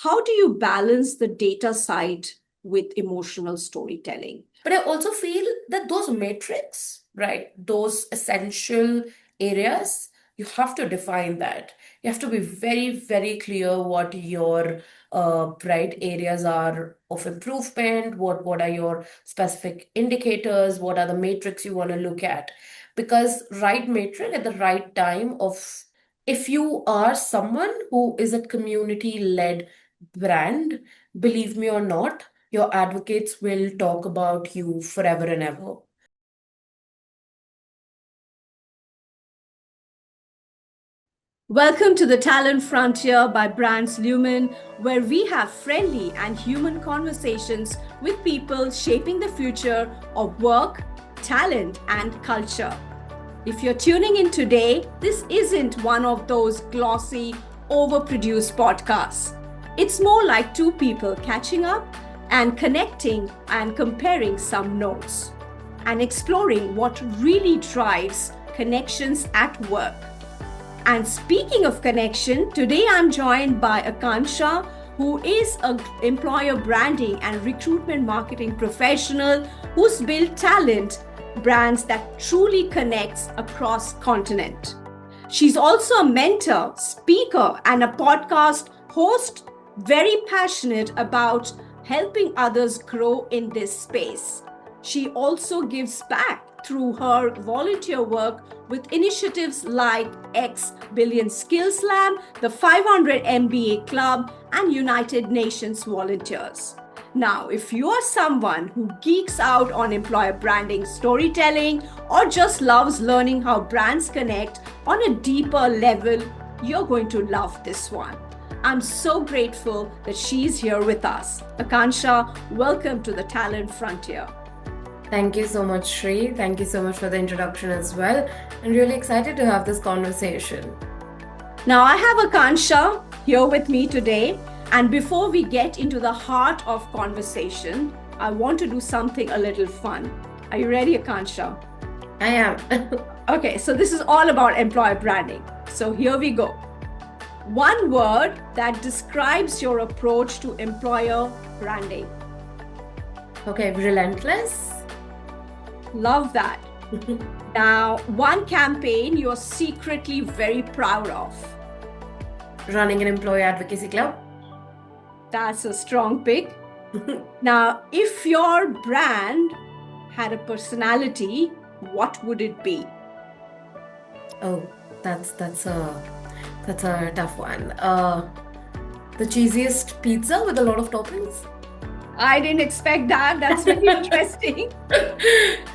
how do you balance the data side with emotional storytelling? But I also feel that those metrics, right, those essential areas, you have to define that. You have to be very, very clear what your right areas are of improvement, what are your specific indicators, what are the metrics you want to look at. Because right metric at the right time of if you are someone who is a community-led brand, believe me or not, your advocates will talk about you forever and ever. Welcome to the Talent Frontier by Brands Lumen, where we have friendly and human conversations with people shaping the future of work, talent, and culture. If you're tuning in today, this isn't one of those glossy, overproduced podcasts. It's more like two people catching up and connecting and comparing some notes and exploring what really drives connections at work. And speaking of connection, today I'm joined by Akansha, who is an employer branding and recruitment marketing professional who's built talent brands that truly connects across continent. She's also a mentor, speaker, and a podcast host, very passionate about helping others grow in this space. She also gives back through her volunteer work with initiatives like X Billion Skills Lab, the 500 MBA Club, and United Nations Volunteers. Now, if you are someone who geeks out on employer branding, storytelling, or just loves learning how brands connect on a deeper level, you're going to love this one. I'm so grateful that she's here with us. Akansha, welcome to the Talent Frontier. Thank you so much, Shri. Thank you so much for the introduction as well. I'm really excited to have this conversation. Now, I have Akansha here with me today. And before we get into the heart of conversation, I want to do something a little fun. Are you ready, Akansha? I am. Okay, so this is all about employer branding. So here we go. One word that describes your approach to employer branding. Okay, relentless. Love that. Now, one campaign you're secretly very proud of. Running an employee advocacy club. That's a strong pick. Now, if your brand had a personality, what would it be? Oh, that's a tough one. The cheesiest pizza with a lot of toppings. I didn't expect that. That's very interesting.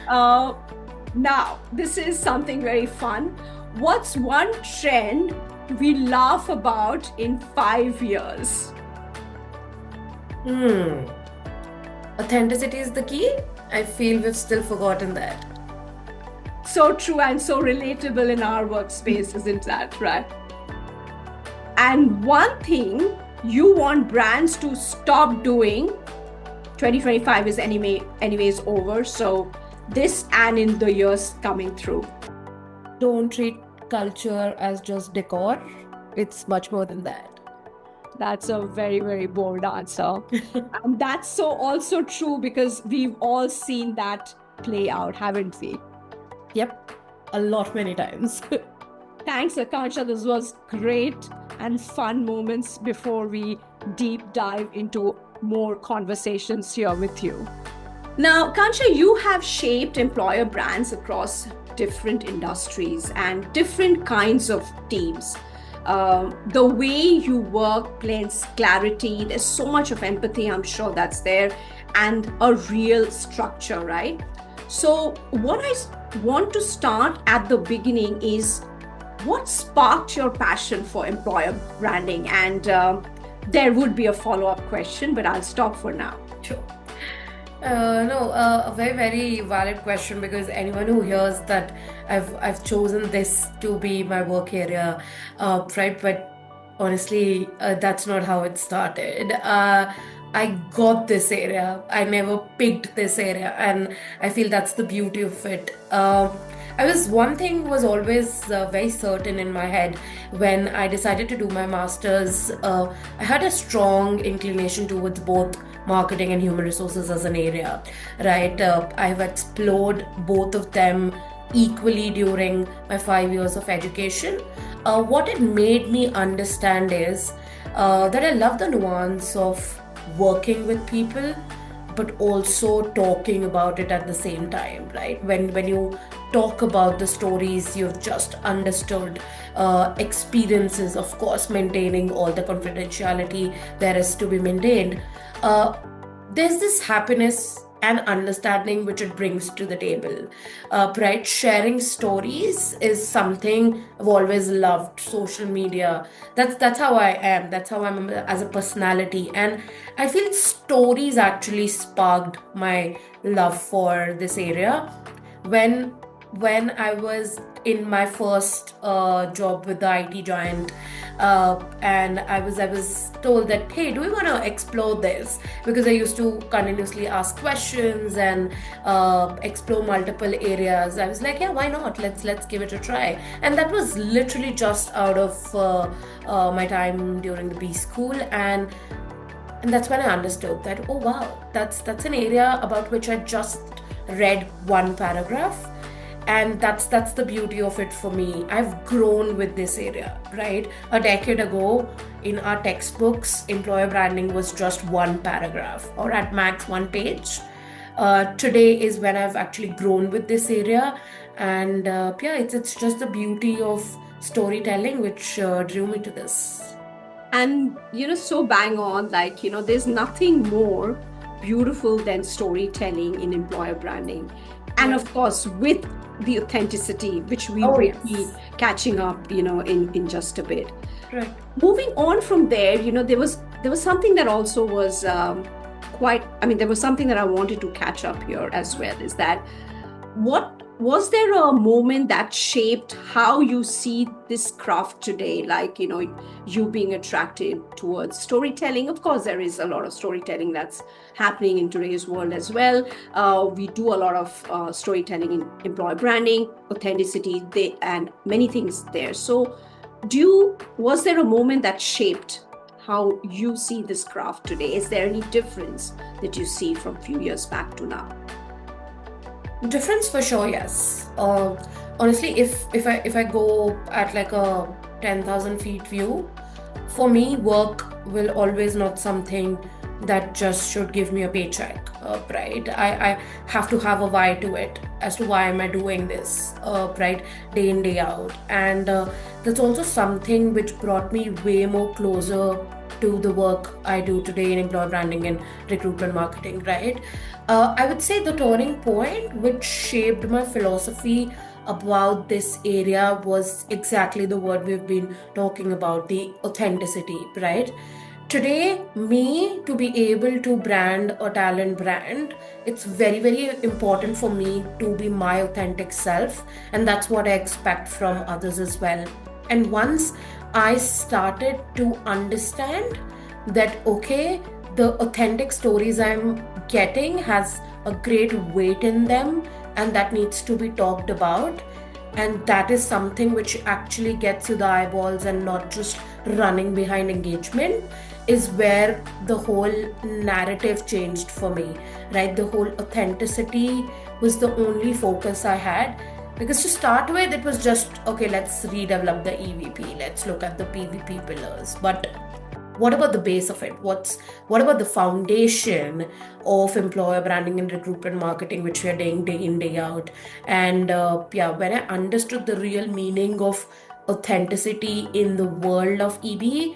Now, this is something very fun. What's one trend we laugh about in 5 years? Authenticity is the key. I feel we've still forgotten that. So true and so relatable in our workspace, isn't that right? And one thing you want brands to stop doing, 2025 is anyways over, so this and in the years coming through. Don't treat culture as just decor. It's much more than that. That's a very, very bold answer. And that's so also true because we've all seen that play out, haven't we? Yep, a lot, many times. Thanks, Akansha. This was great and fun moments before we deep dive into more conversations here with you. Now, Akansha, you have shaped employer brands across different industries and different kinds of teams. The way you work blends clarity. There's so much of empathy, I'm sure that's there, and a real structure, right? So what I want to start at the beginning is what sparked your passion for employer branding? And there would be a follow-up question, but I'll stop for now. Sure. No, a very, very valid question because anyone who hears that I've chosen this to be my work area, right? But honestly, that's not how it started. I got this area. I never picked this area, and I feel that's the beauty of it. One thing was always very certain in my head when I decided to do my master's. I had a strong inclination towards both marketing and human resources as an area, right? I've explored both of them equally during my 5 years of education. What it made me understand is that I love the nuance of working with people, but also talking about it at the same time, right? When you talk about the stories you've just understood, experiences, of course, maintaining all the confidentiality there is to be maintained. Uh, there's this happiness and understanding which it brings to the table. Right? Sharing stories is something I've always loved. Social media. That's how I am. That's how I'm as a personality. And I feel stories actually sparked my love for this area when I was in my first job with the IT giant, and I was told that, hey, do we want to explore this? Because I used to continuously ask questions and explore multiple areas. I was like, yeah, why not? Let's give it a try. And that was literally just out of my time during the B school, and that's when I understood that, oh wow, that's an area about which I just read one paragraph, and that's the beauty of it for me. I've grown with this area, right? A decade ago, in our textbooks, employer branding was just one paragraph or at max one page. Today is when I've actually grown with this area, and yeah, it's just the beauty of storytelling which drew me to this. And so bang on, like, there's nothing more beautiful than storytelling in employer branding. And Yeah. of course, with the authenticity, which we Oh will be yes. catching up, in just a bit. Right. Moving on from there, there was something that also was there was something that I wanted to catch up here as well, is that what was there a moment that shaped how you see this craft today, like, you being attracted towards storytelling? Of course, there is a lot of storytelling that's happening in today's world as well. We do a lot of storytelling in employer branding, authenticity, and many things there. So was there a moment that shaped how you see this craft today? Is there any difference that you see from a few years back to now? Difference for sure, yes. Honestly, if I go at like a 10,000 feet view, for me, work will always not something that just should give me a paycheck, right? I have to have a why to it as to why am I doing this, right? Day in, day out. And that's also something which brought me way more closer to the work I do today in employer branding and recruitment marketing, right? I would say the turning point which shaped my philosophy about this area was exactly the word we've been talking about, the authenticity, right? Today, me to be able to brand a talent brand, it's very, very important for me to be my authentic self, and that's what I expect from others as well. And once I started to understand that, okay, the authentic stories I'm getting has a great weight in them, and that needs to be talked about, and that is something which actually gets you the eyeballs and not just running behind engagement, is where the whole narrative changed for me, right? The whole authenticity was the only focus I had, because to start with it was just, okay, let's redevelop the EVP, let's look at the PVP pillars, but what about the base of it? What about the foundation of employer branding and recruitment marketing, which we are doing day in, day out? And yeah, when I understood the real meaning of authenticity in the world of EB,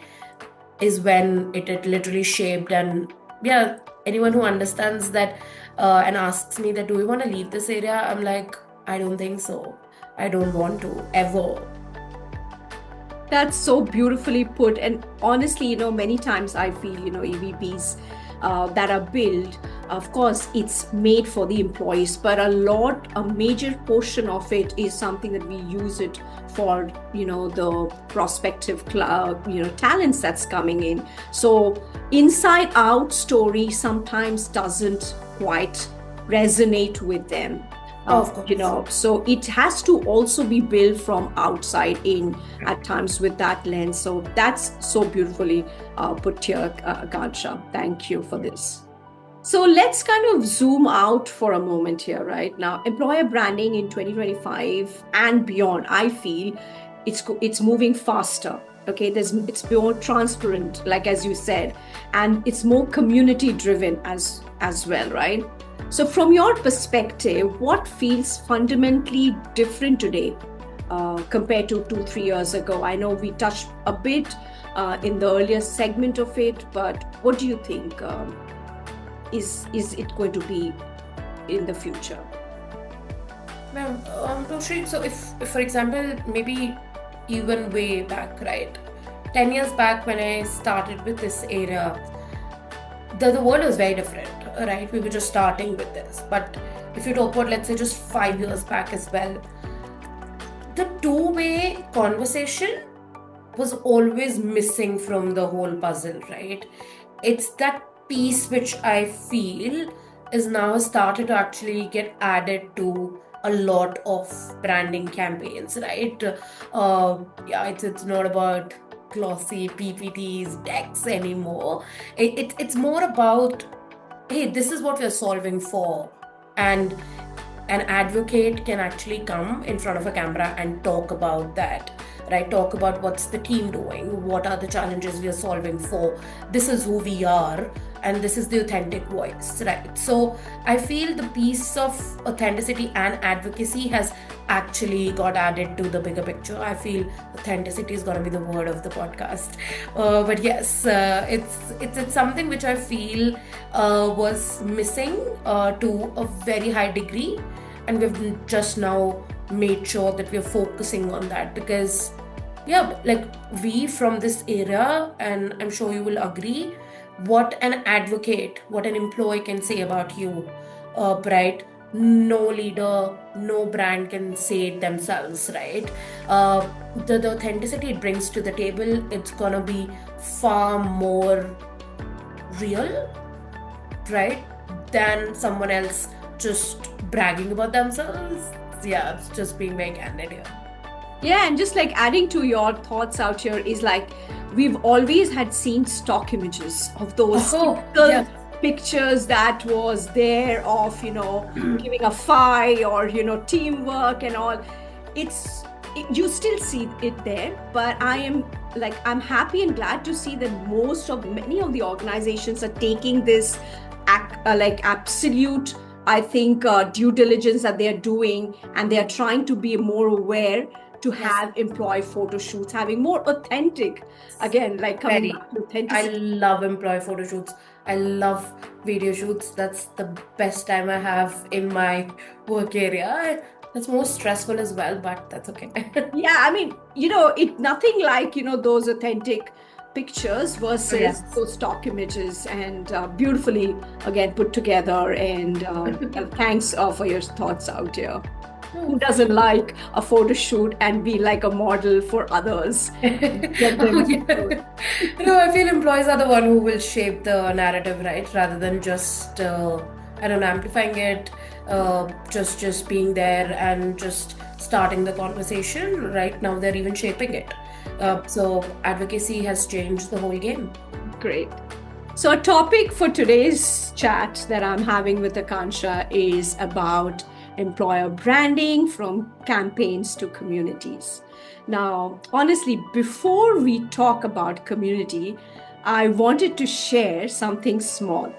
is when it literally shaped. And yeah, anyone who understands that and asks me that, do we want to leave this area? I'm like, I don't think so. I don't want to ever. That's so beautifully put. And honestly, many times I feel, EVPs that are built, of course, it's made for the employees, but a major portion of it is something that we use it for, the prospective, talents that's coming in. So inside out story sometimes doesn't quite resonate with them. Of course. So it has to also be built from outside in at times with that lens. So that's so beautifully put here, Akansha. Thank you for this. So let's kind of zoom out for a moment here, right? Now, employer branding in 2025 and beyond, I feel it's moving faster. Okay, it's more transparent, like as you said, and it's more community driven as well, right? So, from your perspective, what feels fundamentally different today compared to 2 3 years ago? I know we touched a bit in the earlier segment of it, but what do you think? Is it going to be in the future? Ma'am, Toshri, so if, for example, maybe even way back, right? 10 years back when I started with this area, the world was very different, right? We were just starting with this. But if you talk about, let's say, just 5 years back as well, the two-way conversation was always missing from the whole puzzle, right? It's that piece which I feel is now started to actually get added to a lot of branding campaigns, right? Yeah, it's not about glossy PPTs, decks anymore. It's more about, hey, this is what we're solving for. And an advocate can actually come in front of a camera and talk about that, right? Talk about what's the team doing, what are the challenges we are solving for, this is who we are, and this is the authentic voice, right? So I feel the piece of authenticity and advocacy has actually got added to the bigger picture. I feel authenticity is going to be the word of the podcast. But yes, it's something which I feel was missing to a very high degree, and we've just now made sure that we're focusing on that, because yeah, like we from this era, and I'm sure you will agree, what an advocate, what an employee can say about you, right? No leader, no brand can say it themselves, right? The authenticity it brings to the table, it's gonna be far more real, right, than someone else just bragging about themselves. Yeah, it's just being very candid here. Yeah, and just like adding to your thoughts out here is like we've always had seen stock images of those typical yeah. pictures that was there of giving a fight or teamwork and all. You still see it there, but I'm happy and glad to see that many of the organizations are taking this like absolute, I think, due diligence that they're doing, and they're trying to be more aware to Yes. have employee photo shoots, having more authentic, again, like coming Very. back to I authenticity. love employee photo shoots. I love video shoots. That's the best time I have in my work area. That's more stressful as well, but that's okay. Yeah, I mean, nothing like, those authentic pictures versus Yes. those stock images, and beautifully, again, put together. And thanks for your thoughts out here. Who doesn't like a photo shoot and be like a model for others? Get them. Oh, yeah. I feel employees are the one who will shape the narrative, right? Rather than just, I don't know, amplifying it, just being there and just starting the conversation. Right now, they're even shaping it. So advocacy has changed the whole game. Great. So, a topic for today's chat that I'm having with Akansha is about employer branding from campaigns to communities. Now, honestly, before we talk about community, I wanted to share something small.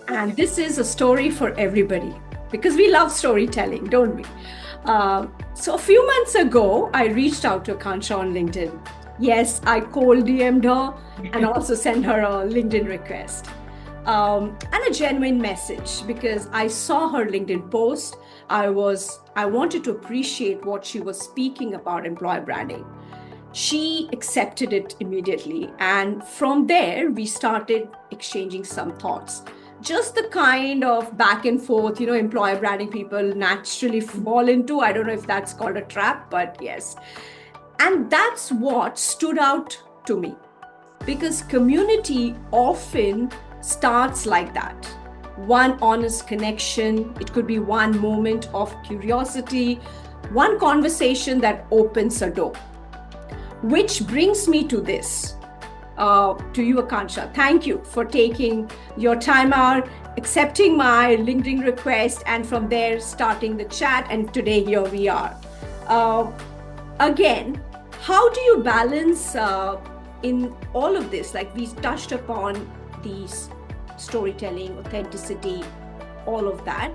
And this is a story for everybody because we love storytelling, don't we? So, a few months ago, I reached out to Akansha on LinkedIn. Yes, I cold DM'd her and also sent her a LinkedIn request. And a genuine message because I saw her LinkedIn post. I wanted to appreciate what she was speaking about employer branding. She accepted it immediately, and from there we started exchanging some thoughts. Just the kind of back and forth, employer branding people naturally fall into. I don't know if that's called a trap, but yes. And that's what stood out to me, because community often starts like that. one honest connection. It could be one moment of curiosity, one conversation that opens a door. Which brings me to this, to you, Akansha. Thank you for taking your time out, accepting my LinkedIn request, and from there starting the chat. And today here we are. Uh, Again, how do you balance in all of this? Like we touched upon these storytelling, authenticity, all of that.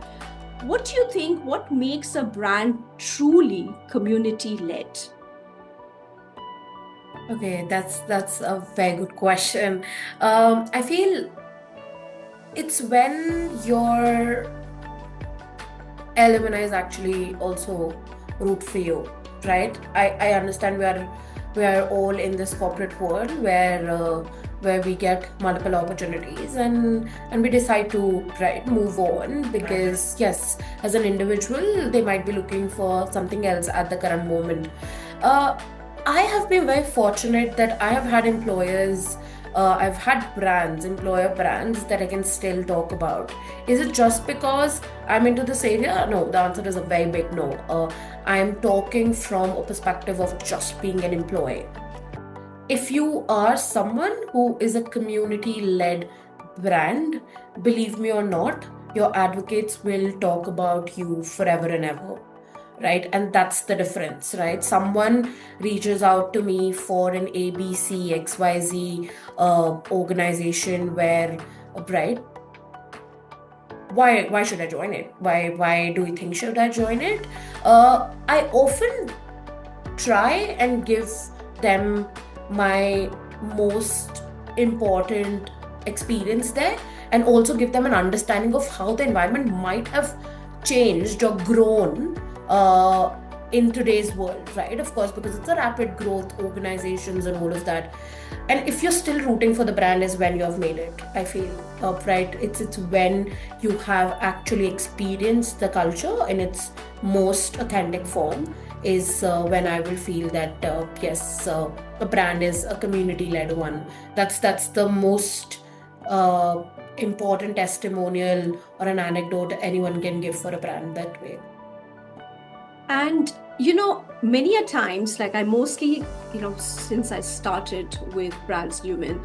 What do you think? What makes a brand truly community led? Okay, that's a very good question. I feel it's when your alumni is actually also root for you, right? I understand we are all in this corporate world where we get multiple opportunities and we decide to move on because yes, as an individual they might be looking for something else at the current moment. Uh, I have been very fortunate that I have had employers. I've had employer brands that I can still talk about. Is it just because I'm into this area? No, the answer is a very big no. I'm talking from a perspective of just being an employee. If you are someone who is a community led brand, believe me or not, your advocates will talk about you forever and ever. Right, and that's the difference, right? Someone reaches out to me for an ABC XYZ organization where, right, why should I join it? Why do you think should I join it? I often try and give them my most important experience there and also give them an understanding of how the environment might have changed or grown in today's world, right? Of course, because it's a rapid growth organizations and all of that. And if you're still rooting for the brand is when you have made it, I feel, right? It's when you have actually experienced the culture in its most authentic form is when I will feel that yes, a brand is a community-led one. That's the most important testimonial or an anecdote anyone can give for a brand that way. And many a times, like I mostly, since I started with Brands Lumen,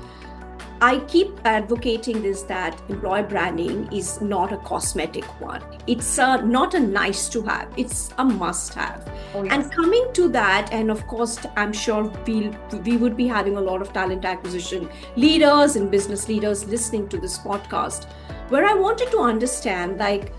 I keep advocating this that employer branding is not a cosmetic one. It's not a nice to have, it's a must have. Oh, yes. And coming to that, and of course, I'm sure we would be having a lot of talent acquisition leaders and business leaders listening to this podcast, where I wanted to understand, like,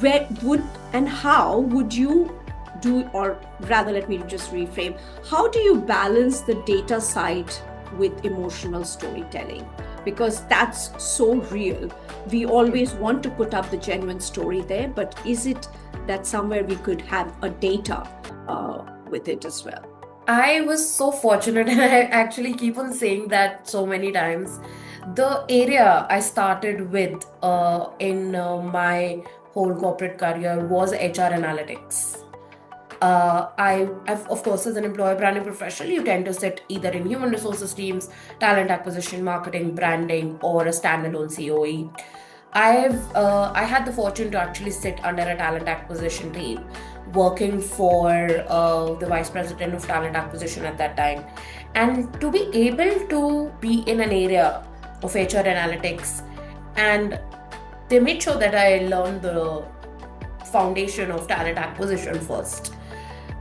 where would and how would you do, or rather, let me just reframe, how do you balance the data side with emotional storytelling? Because that's so real. We always want to put up the genuine story there, but is it that somewhere we could have a data with it as well? I was so fortunate, and I actually keep on saying that so many times. The area I started with in my whole corporate career was HR analytics. I've, of course, as an employer branding professional, you tend to sit either in human resources teams, talent acquisition, marketing, branding, or a standalone COE. I had the fortune to actually sit under a talent acquisition team, working for the vice president of talent acquisition at that time, and to be able to be in an area of HR analytics, and they made sure that I learned the foundation of talent acquisition first.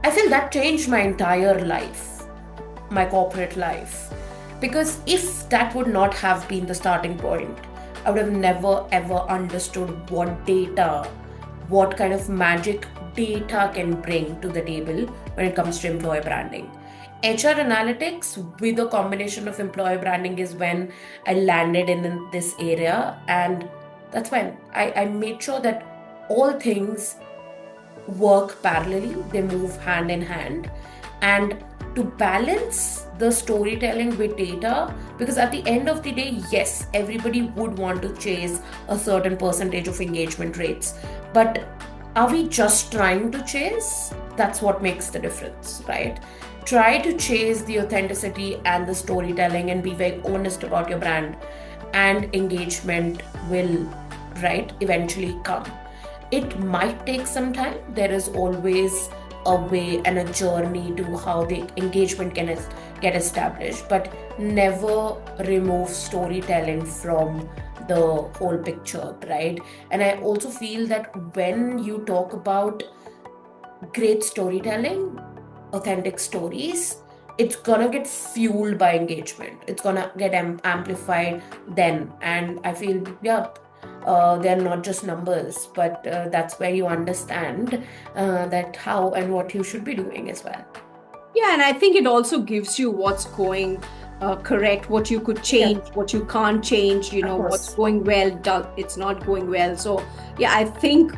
I feel that changed my entire life, my corporate life. Because if that would not have been the starting point, I would have never ever understood what kind of magic data can bring to the table when it comes to employer branding. HR analytics with a combination of employer branding is when I landed in this area, and that's when I made sure that all things work parallelly, they move hand in hand. And to balance the storytelling with data, because at the end of the day, yes, everybody would want to chase a certain percentage of engagement rates, but are we just trying to chase? That's what makes the difference, right? Try to chase the authenticity and the storytelling and be very honest about your brand, and engagement will right, eventually come. It might take some time. There is always a way and a journey to how the engagement can get established, but never remove storytelling from the whole picture, right? And I also feel that when you talk about great storytelling, authentic stories, it's gonna get fueled by engagement. It's gonna get amplified then. And I feel, yeah, they're not just numbers, but that's where you understand that how and what you should be doing as well. Yeah, and I think it also gives you what's going correct, what you could Yeah, change, what you can't change, of what's course. going well, it's not going well. So, yeah, I think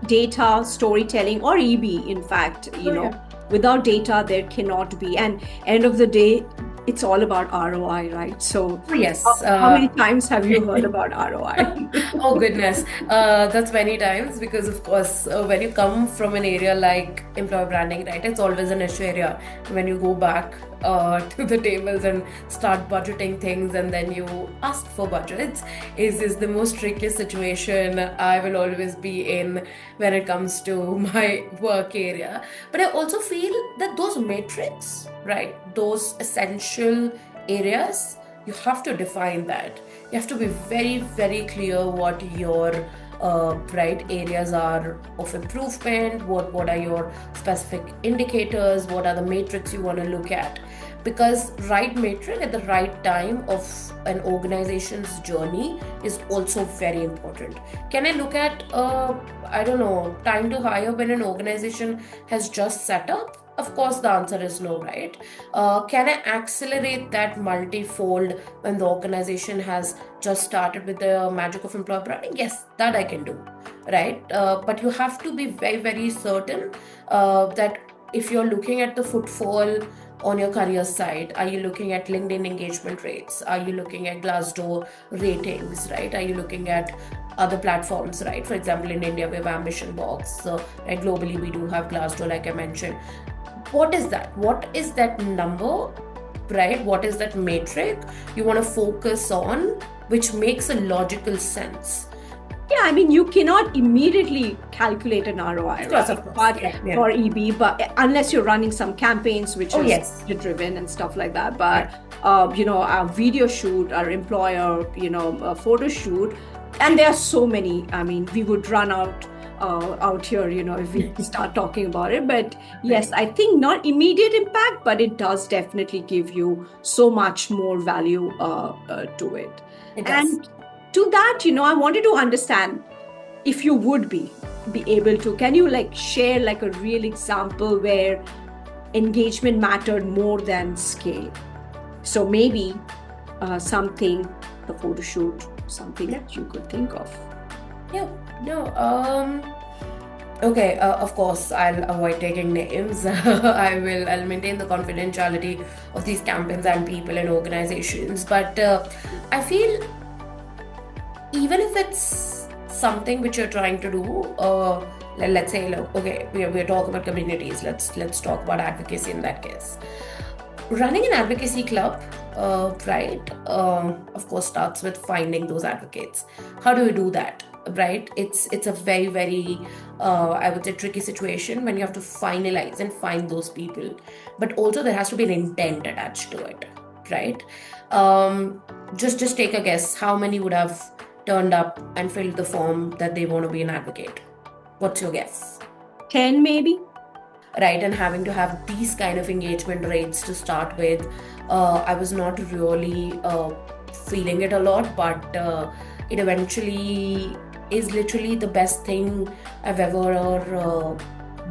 data, storytelling, or EB, in fact, Oh, yeah. without data, there cannot be. And end of the day, it's all about ROI, right? So, Oh, yes. how many times have you heard about ROI? Oh goodness, that's many times because of course when you come from an area like employer branding, right, it's always an issue area. When you go back to the tables and start budgeting things and then you ask for budgets is the most trickiest situation I will always be in when it comes to my work area. But I also feel that those metrics, right, those essential areas, you have to define that. You have to be very, very clear what your right areas are of improvement, what are your specific indicators, what are the metrics you want to look at. Because right metric at the right time of an organization's journey is also very important. Can I look at I don't know, time to hire when an organization has just set up? Of course, the answer is no, right? Can I accelerate that multifold when the organization has just started with the magic of employer branding? Yes, that I can do, right? But you have to be very, very certain that if you're looking at the footfall on your career side, are you looking at LinkedIn engagement rates? Are you looking at Glassdoor ratings, right? Are you looking at other platforms, right? For example, in India, we have Ambition Box. So, right, globally, we do have Glassdoor, like I mentioned. What is that? What is that number, right? What is that metric you want to focus on, which makes a logical sense? Yeah, I mean, you cannot immediately calculate an ROI, right? Of course. But Yeah, yeah. for EB, but unless you're running some campaigns which Oh, is yes. driven and stuff like that. Yeah. But our video shoot, our employer, a photo shoot, and there are so many. I mean, we would run out here, if we start talking about it. But yes, Right. I think not immediate impact, but it does definitely give you so much more value to it. It does. And to that, I wanted to understand if you would be able to, can you like share like a real example where engagement mattered more than scale? So maybe something, the photo shoot, something Yeah. that you could think of. Yeah. No. Okay. Of course, I'll avoid taking names. I'll maintain the confidentiality of these campaigns and people and organizations. But I feel even if it's something which you're trying to do, let's say, look, okay, we're talking about communities. Let's talk about advocacy in that case. Running an advocacy club, right, of course, starts with finding those advocates. How do you do that, right? It's a very, very, I would say, tricky situation when you have to finalize and find those people. But also there has to be an intent attached to it, right? Just take a guess. How many would have turned up and filled the form that they want to be an advocate? What's your guess? 10 maybe? Right, and having to have these kind of engagement rates to start with, I was not really feeling it a lot, but it eventually is literally the best thing I've ever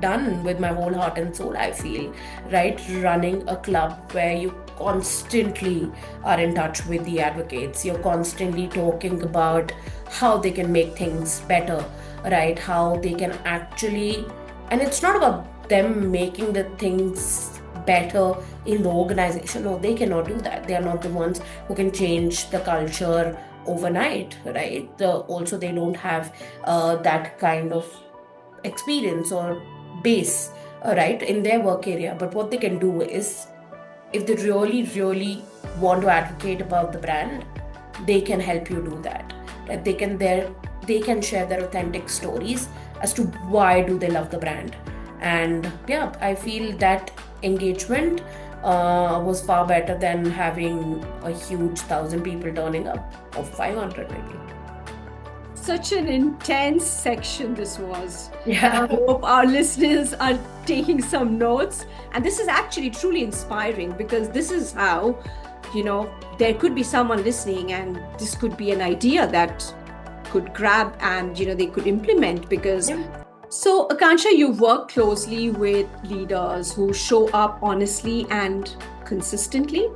done with my whole heart and soul, I feel, right? Running a club where you constantly are in touch with the advocates, you're constantly talking about how they can make things better, right? How they can actually, and it's not about them making the things better in the organization. No, they cannot do that. They are not the ones who can change the culture overnight, right? Also, they don't have that kind of experience or base, right, in their work area. But what they can do is, if they really, really want to advocate about the brand, they can help you do that. That they can they can share their authentic stories as to why do they love the brand. And yeah, I feel that engagement was far better than having a huge 1,000 people turning up, or 500 maybe. Such an intense section this was. Yeah. I hope our listeners are taking some notes. And this is actually truly inspiring, because this is how, there could be someone listening and this could be an idea that could grab and, they could implement. Because So, Akansha, you work closely with leaders who show up honestly and consistently.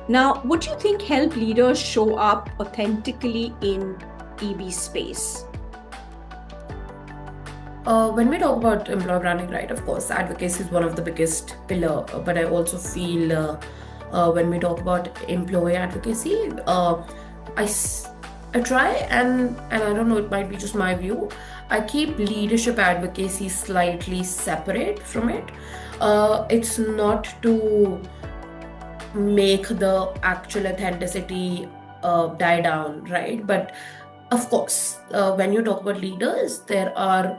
Now, what do you think help leaders show up authentically in EB space? When we talk about employer branding, right, of course, advocacy is one of the biggest pillar. But I also feel when we talk about employee advocacy, I try, and I don't know, it might be just my view. I keep leadership advocacy slightly separate from it. It's not to make the actual authenticity die down, right? But of course, when you talk about leaders, there are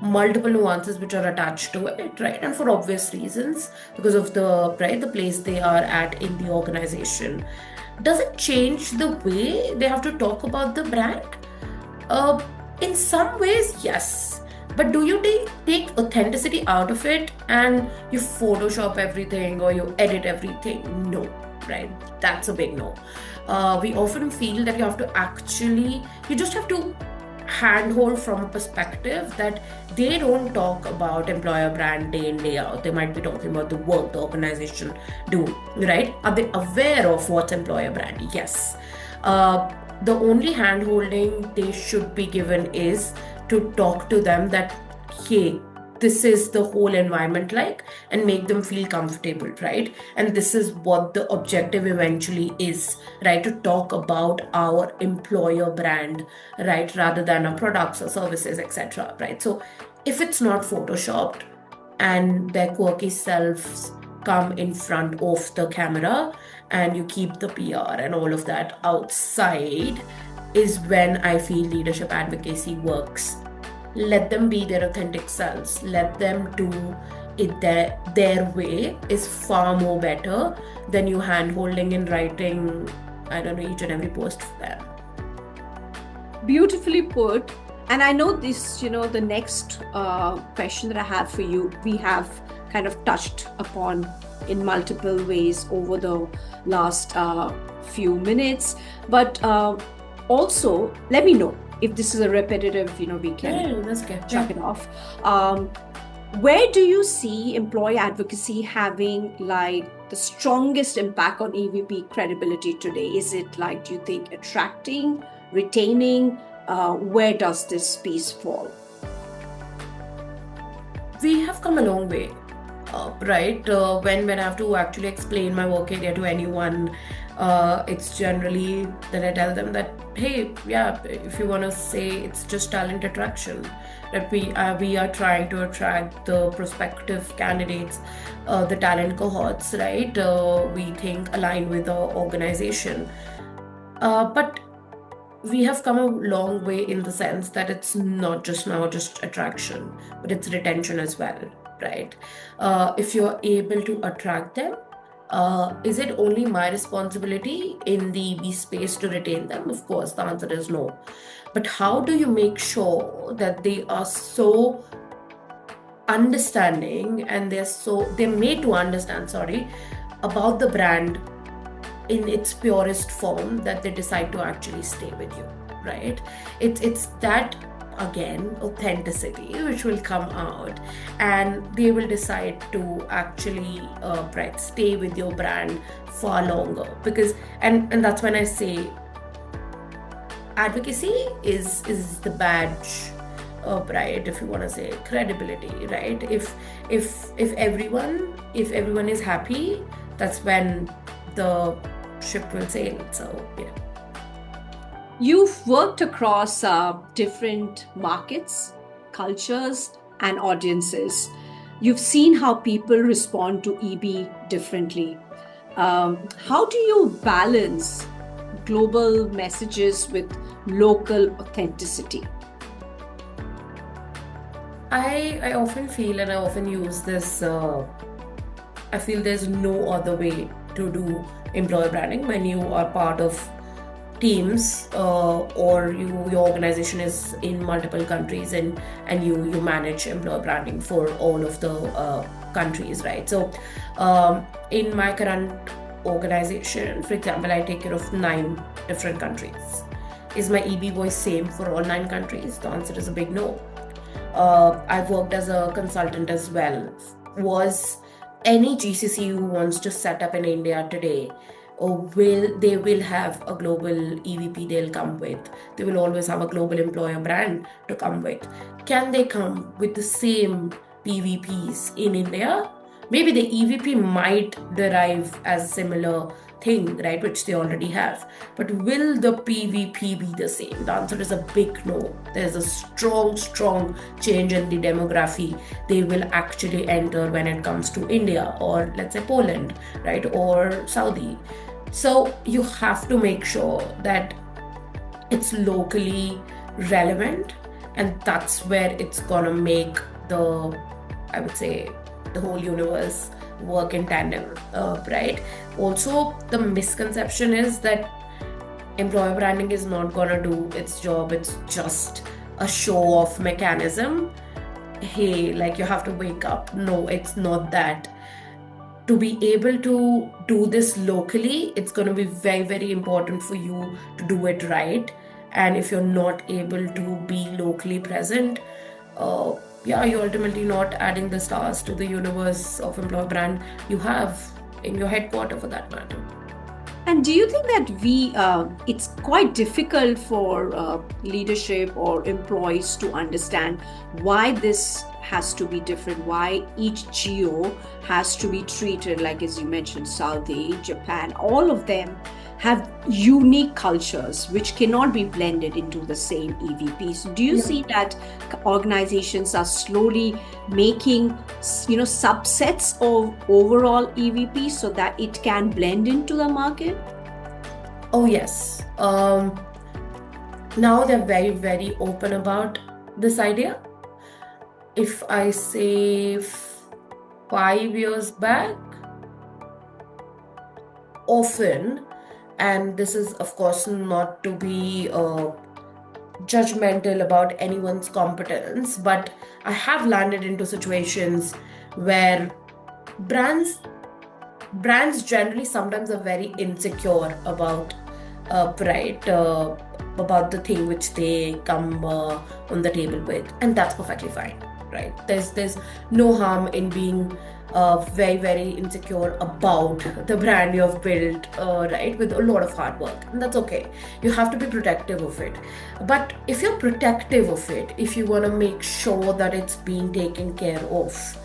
multiple nuances which are attached to it, right? And for obvious reasons, because of the place they are at in the organization. Does it change the way they have to talk about the brand? In some ways, yes. But do you take authenticity out of it and you Photoshop everything or you edit everything? No, right? That's a big no. We often feel that you just have to handhold from a perspective that they don't talk about employer brand day in, day out. They might be talking about the work the organization do, right? Are they aware of what's employer brand? Yes. The only hand-holding they should be given is to talk to them that, hey, this is the whole environment like, and make them feel comfortable, right? And this is what the objective eventually is, right? To talk about our employer brand, right? Rather than our products or services, etc., right? So if it's not photoshopped and their quirky selves come in front of the camera and you keep the PR and all of that outside, is when I feel leadership advocacy works. Let them be their authentic selves. Let them do it their way is far more better than you hand-holding and writing, I don't know, each and every post for them. Beautifully put. And I know this, the next question that I have for you, we have kind of touched upon in multiple ways over the last few minutes. But also, let me know if this is a repetitive, we can chuck it off. Where do you see employee advocacy having like the strongest impact on EVP credibility today? Is it like, do you think attracting, retaining? Where does this piece fall? We have come a long way, right? When I have to actually explain my work area to anyone, it's generally that I tell them that, hey, yeah, if you want to say it's just talent attraction, that we are trying to attract the prospective candidates, the talent cohorts, right? We think align with the organization. But we have come a long way in the sense that it's not just attraction, but it's retention as well, right? If you're able to attract them, is it only my responsibility in the EB space to retain them? Of course, the answer is no. But how do you make sure that they are so understanding and they're made to understand, about the brand in its purest form that they decide to actually stay with you, right? It's that, again, authenticity which will come out and they will decide to actually stay with your brand far longer, because and that's when I say advocacy is the badge of, right, if you want to say credibility, right? If everyone is happy, that's when the ship will sail. So yeah. You've worked across different markets, cultures, and audiences. You've seen how people respond to EB differently. How do you balance global messages with local authenticity? I often feel, and I often use this, I feel there's no other way to do employer branding when you are part of teams, or your organization is in multiple countries, and you manage employer branding for all of the countries, right? So in my current organization, for example, I take care of 9 different countries. Is my EB voice same for all 9 countries? The answer is a big no. I've worked as a consultant as well. Was any GCC who wants to set up in India today, or will have a global EVP they'll come with. They will always have a global employer brand to come with. Can they come with the same PVPs in India? Maybe the EVP might derive as similar thing, right, which they already have. But will the PVP be the same? The answer is a big no. There's a strong change in the demography they will actually enter when it comes to India, or let's say Poland, right, or Saudi. So you have to make sure that it's locally relevant, and that's where it's gonna make the, I would say, the whole universe work in tandem, right? Also, the misconception is that employer branding is not gonna do its job. It's just a show-off mechanism. Hey, like you have to wake up. No, it's not that. To be able to do this locally, it's going to be very important for you to do it right. And if you're not able to be locally present, you're ultimately not adding the stars to the universe of employer brand you have in your headquarter, for that matter. And do you think that it's quite difficult for leadership or employees to understand why this has to be different, why each geo has to be treated like, as you mentioned, Saudi, Japan, all of them have unique cultures which cannot be blended into the same EVP. So do you see that organizations are slowly making, subsets of overall EVP so that it can blend into the market? Oh yes. Now they're very open about this idea. If I say 5 years back, often, and this is of course not to be judgmental about anyone's competence, but I have landed into situations where brands generally sometimes are very insecure about about the thing which they come on the table with, and that's perfectly fine, right? There's no harm in being very insecure about the brand you have built, right, with a lot of hard work, and that's okay. You have to be protective of it. But if you're protective of it, if you want to make sure that it's being taken care of,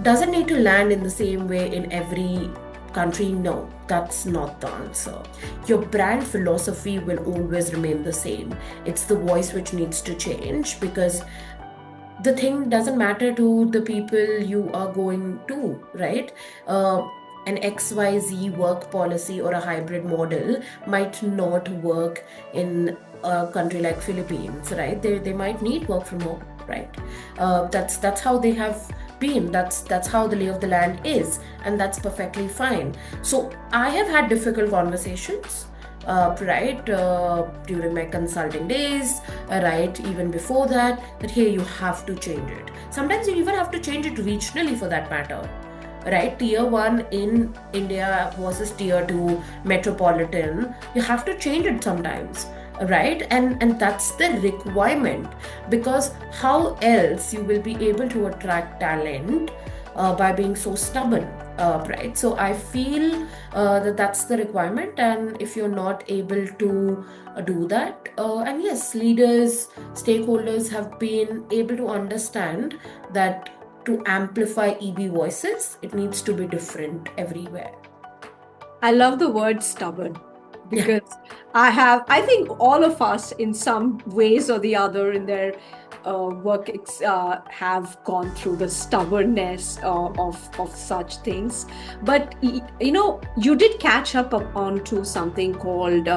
doesn't need to land in the same way in every country. No, that's not the answer. Your brand philosophy will always remain the same. It's the voice which needs to change, because the thing doesn't matter to the people you are going to, right? An XYZ work policy or a hybrid model might not work in a country like Philippines, right? They might need work from home, right? That's how they have been. That's how the lay of the land is, and that's perfectly fine. So I have had difficult conversations, right, during my consulting days, right, even before that hey, you have to change it. Sometimes you even have to change it regionally, for that matter, right? Tier 1 in India versus tier 2 metropolitan, you have to change it sometimes, right? And that's the requirement, because how else you will be able to attract talent by being so stubborn, right? So I feel that that's the requirement, and if you're not able to do that, and yes, leaders, stakeholders have been able to understand that to amplify EB voices, it needs to be different everywhere. I love the word stubborn, Yeah. because I think all of us in some ways or the other in their work have gone through the stubbornness of such things. But you did catch up onto something called,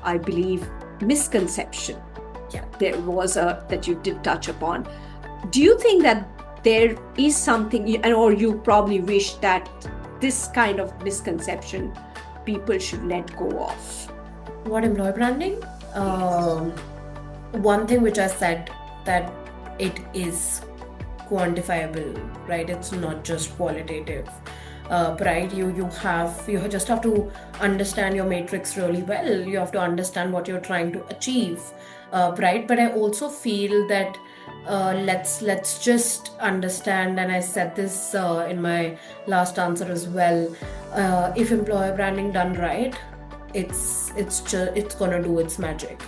I believe, misconception. Yeah. There was a that you did touch upon. Do you think that there is something, or you probably wish that this kind of misconception people should let go of? What employer branding? One thing which I said, that it is quantifiable, right? It's not just qualitative. Right? You just have to understand your matrix really well. You have to understand what you're trying to achieve, right? But I also feel that let's just understand, and I said this in my last answer as well. If employer branding done right, it's gonna do its magic.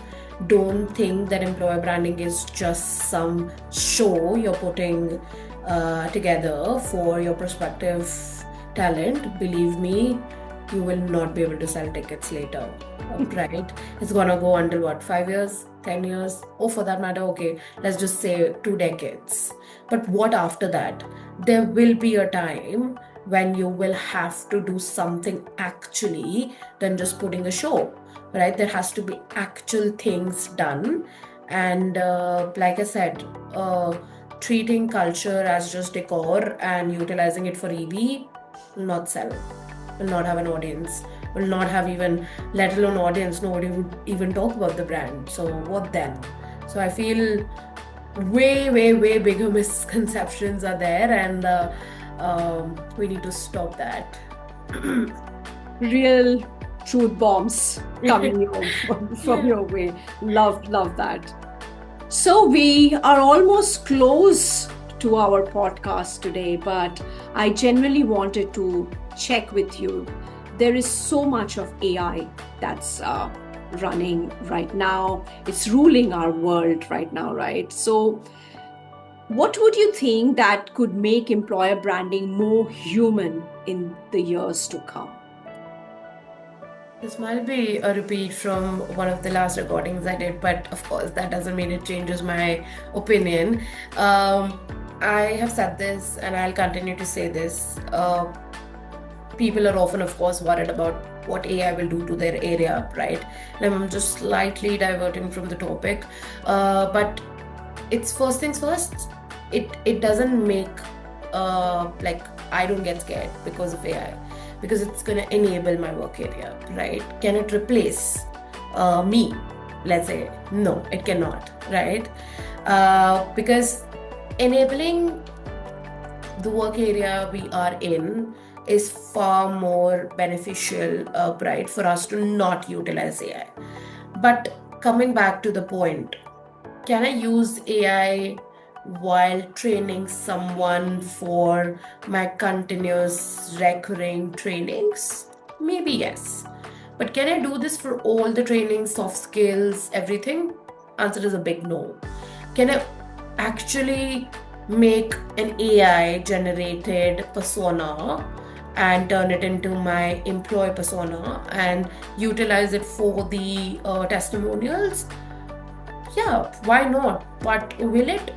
Don't think that employer branding is just some show you're putting together for your prospective talent. Believe me, you will not be able to sell tickets later, right? It's gonna go until what, 5 years, 10 years, or for that matter, okay, let's just say 2 decades. But what after that? There will be a time when you will have to do something actually than just putting a show, right? There has to be actual things done. And like I said, treating culture as just decor and utilizing it for EV, will not sell, will not have an audience, will not have even, let alone audience, nobody would even talk about the brand. So what then? So I feel way bigger misconceptions are there, and we need to stop that. Real truth bombs coming from your way. Love that. So we are almost close to our podcast today, but I genuinely wanted to check with you. There is so much of AI that's running right now. It's ruling our world right now, right? So what would you think that could make employer branding more human in the years to come? This might be a repeat from one of the last recordings I did, but of course, that doesn't mean it changes my opinion. I have said this and I'll continue to say this. People are often, of course, worried about what AI will do to their area, right? And I'm just slightly diverting from the topic. But it's first things first, it doesn't make, like, I don't get scared because of AI, because it's going to enable my work area, right? Can it replace me? Let's say, no, it cannot, right? Because enabling the work area we are in is far more beneficial, right, for us to not utilize AI. But coming back to the point, can I use AI while training someone for my continuous recurring trainings? Maybe yes. But can I do this for all the trainings, soft skills, everything? Answer is a big no. Can I actually make an AI generated persona and turn it into my employee persona and utilize it for the testimonials? Yeah, why not? But will it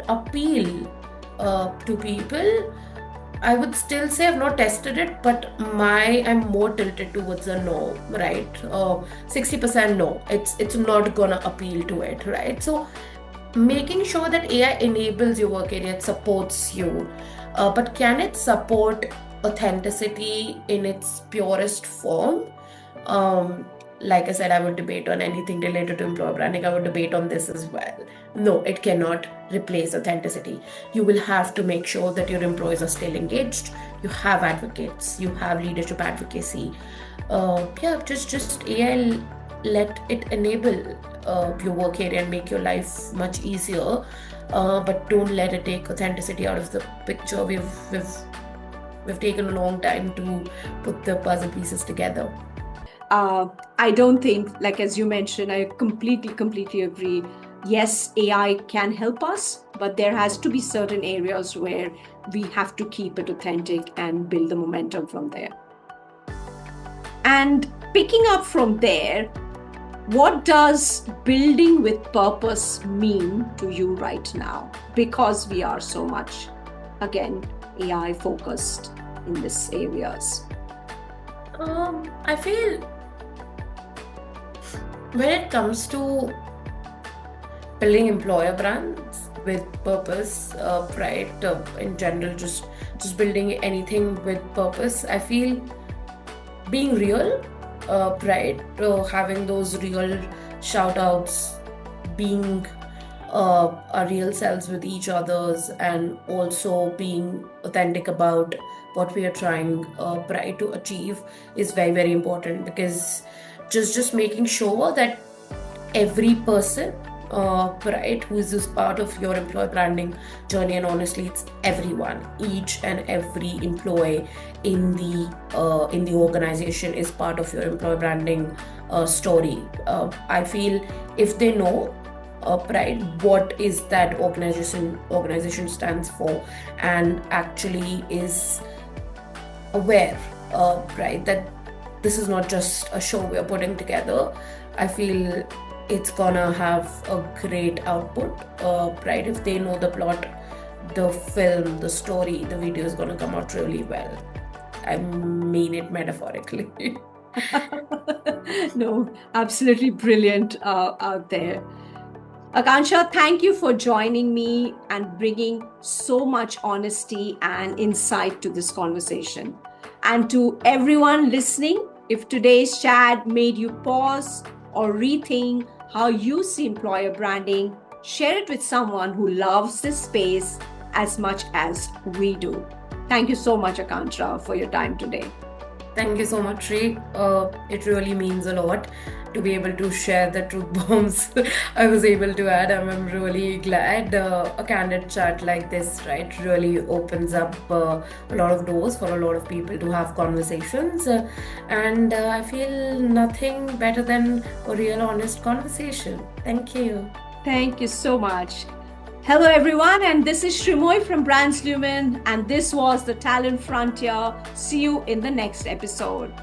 appeal to people? I would still say I've not tested it, but I'm more tilted towards a no, right? 60% no. It's not gonna appeal to it, right? So making sure that AI enables your work area, it supports you, but can it support authenticity in its purest form? Like I said, I would debate on anything related to employer branding. I would debate on this as well. No, it cannot replace authenticity. You will have to make sure that your employees are still engaged. You have advocates. You have leadership advocacy. Just AI, let it enable your work area and make your life much easier. But don't let it take authenticity out of the picture. We've taken a long time to put the puzzle pieces together. I don't think, like as you mentioned, I completely agree. Yes, AI can help us, but there has to be certain areas where we have to keep it authentic and build the momentum from there. And picking up from there, what does building with purpose mean to you right now? Because we are so much, again, AI focused in these areas. I feel When it comes to building employer brands with purpose, right? In general, just building anything with purpose. I feel being real, right? Having those real shout outs, being our real selves with each others, and also being authentic about what we are trying, right, to achieve is very very important, because just making sure that every person, right, who is part of your employee branding journey, and honestly it's everyone, each and every employee in the organization is part of your employee branding story. I feel if they know, right, what is that organization stands for, and actually is aware, right, that this is not just a show we are putting together, I feel it's gonna have a great output, right? If they know the plot, the film, the story, the video is gonna come out really well. I mean it metaphorically. No, absolutely brilliant out there. Akansha, thank you for joining me and bringing so much honesty and insight to this conversation. And to everyone listening, if today's chat made you pause or rethink how you see employer branding, share it with someone who loves this space as much as we do. Thank you so much, Akansha, for your time today. Thank you so much, Sri. It really means a lot to be able to share the truth bombs I was able to add. I'm really glad a candid chat like this, right, really opens up a lot of doors for a lot of people to have conversations. And I feel nothing better than a real honest conversation. Thank you. Thank you so much. Hello, everyone, and this is Shrimoy from Brands Lumen, and this was the Talent Frontier. See you in the next episode.